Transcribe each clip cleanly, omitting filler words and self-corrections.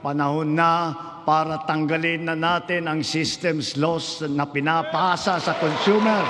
panahon na para tanggalin na natin ang systems laws na pinapasa sa consumer.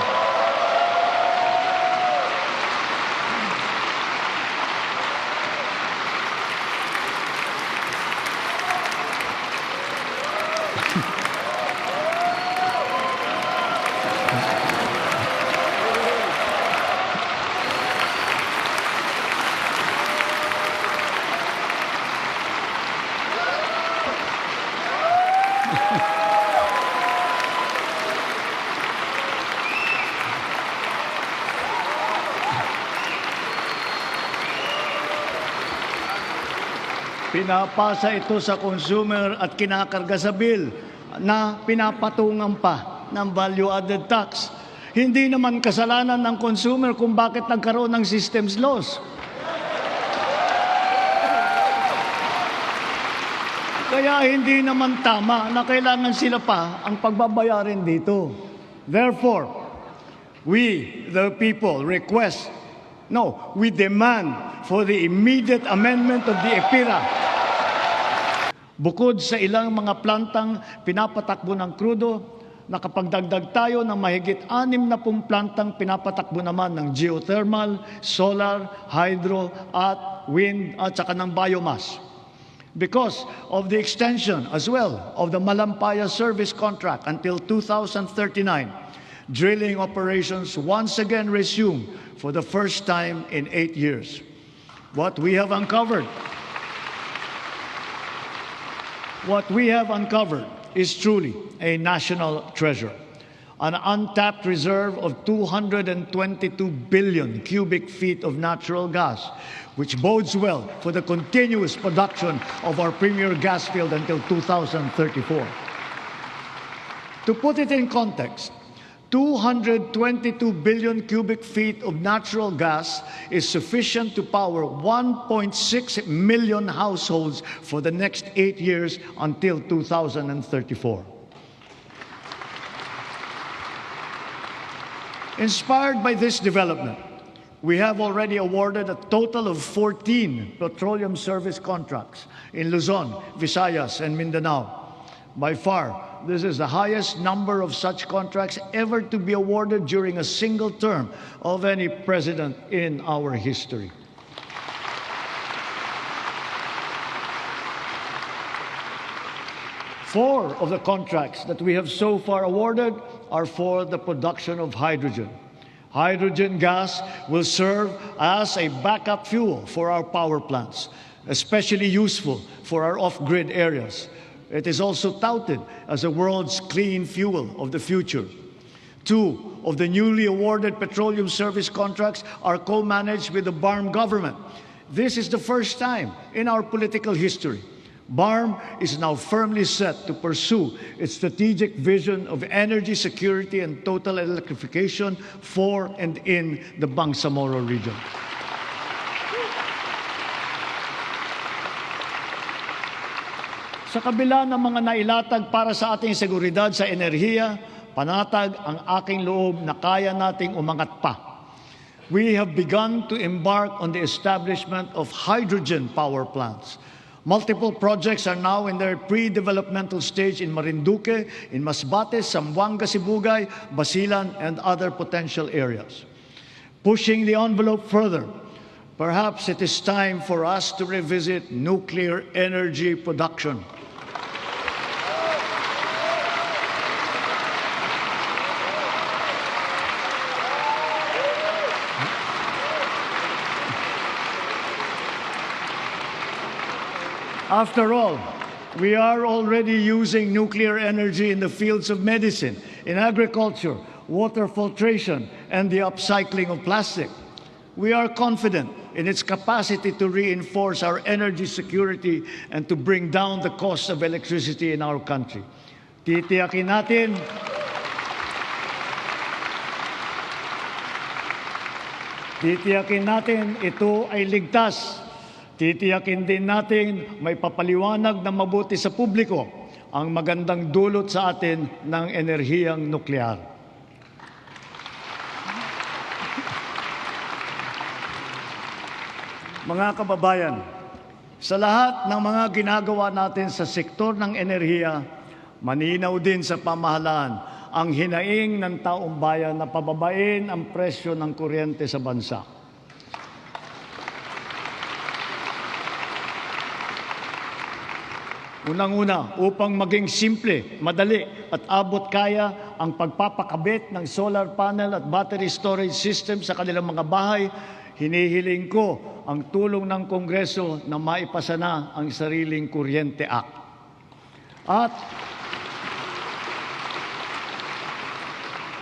Pinapasa ito sa consumer at kinakarga sa bill na pinapatungan pa ng value-added tax. Hindi naman kasalanan ng consumer kung bakit nagkaroon ng systems loss. Kaya hindi naman tama na kailangan sila pa ang pagbabayarin dito. Therefore, we, the people, we demand for the immediate amendment of the EPIRA. Bukod sa ilang mga plantang pinapatakbo ng krudo, nakapagdagdag tayo ng mahigit 60 plantang pinapatakbo naman ng geothermal, solar, hydro, at wind at saka ng biomass. Because of the extension as well of the Malampaya service contract until 2039, drilling operations once again resume for the first time in 8 years. What we have uncovered is truly a national treasure. An untapped reserve of 222 billion cubic feet of natural gas, which bodes well for the continuous production of our premier gas field until 2034. To put it in context, 222 billion cubic feet of natural gas is sufficient to power 1.6 million households for the next 8 years until 2034. Inspired by this development, we have already awarded a total of 14 petroleum service contracts in Luzon, Visayas, and Mindanao. By far, this is the highest number of such contracts ever to be awarded during a single term of any president in our history. Four of the contracts that we have so far awarded are for the production of hydrogen. Hydrogen gas will serve as a backup fuel for our power plants, especially useful for our off-grid areas. It is also touted as the world's clean fuel of the future. Two of the newly awarded petroleum service contracts are co-managed with the BARM government. This is the first time in our political history. BARM is now firmly set to pursue its strategic vision of energy security and total electrification for and in the Bangsamoro region. Sa kabila ng mga nailatag para sa ating seguridad sa enerhiya, panatag ang aking loob na kaya nating umangat pa. We have begun to embark on the establishment of hydrogen power plants. Multiple projects are now in their pre-developmental stage in Marinduque, in Masbate, Zamboanga, Sibugay, Basilan, and other potential areas. Pushing the envelope further, perhaps it is time for us to revisit nuclear energy production. After all, we are already using nuclear energy in the fields of medicine, in agriculture, water filtration, and the upcycling of plastic. We are confident in its capacity to reinforce our energy security and to bring down the cost of electricity in our country. Titiyakin natin ito ay ligtas. Titiyakin din natin may papaliwanag na mabuti sa publiko ang magandang dulot sa atin ng enerhiyang nuklear. Mga kababayan, Sa lahat ng mga ginagawa natin sa sektor ng enerhiya, maninaw din sa pamahalaan ang hinaing ng taong bayan na pababain ang presyo ng kuryente sa bansa. Unang-una, upang maging simple, madali at abot kaya ang pagpapakabit ng solar panel at battery storage system sa kanilang mga bahay, hinihiling ko ang tulong ng Kongreso na maipasa na ang Sariling Kuryente Act.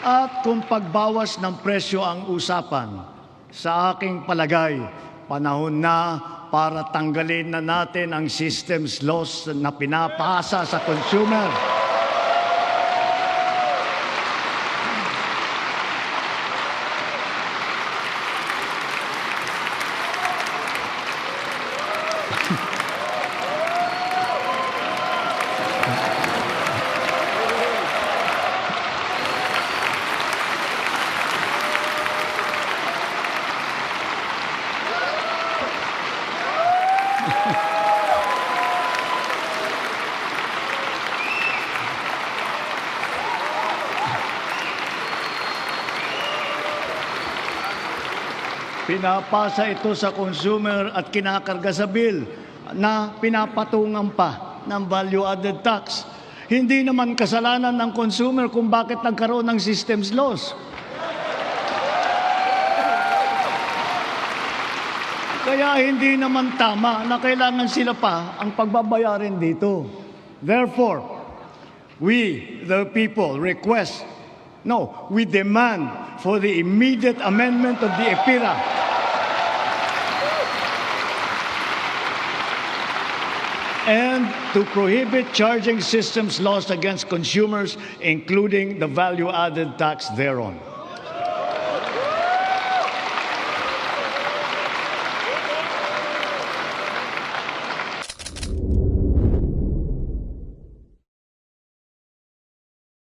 At kung pagbawas ng presyo ang usapan, sa aking palagay, panahon na para tanggalin na natin ang systems laws na pinapasa sa consumer. Pinapasa ito sa consumer at kinakarga sa bill na pinapatungan pa ng value-added tax. Hindi naman kasalanan ng consumer kung bakit nagkaroon ng systems loss. Kaya hindi naman tama na kailangan sila pa ang pagbabayarin dito. Therefore, we, the people, we demand for the immediate amendment of the EPIRA and to prohibit charging systems laws against consumers, including the value-added tax thereon.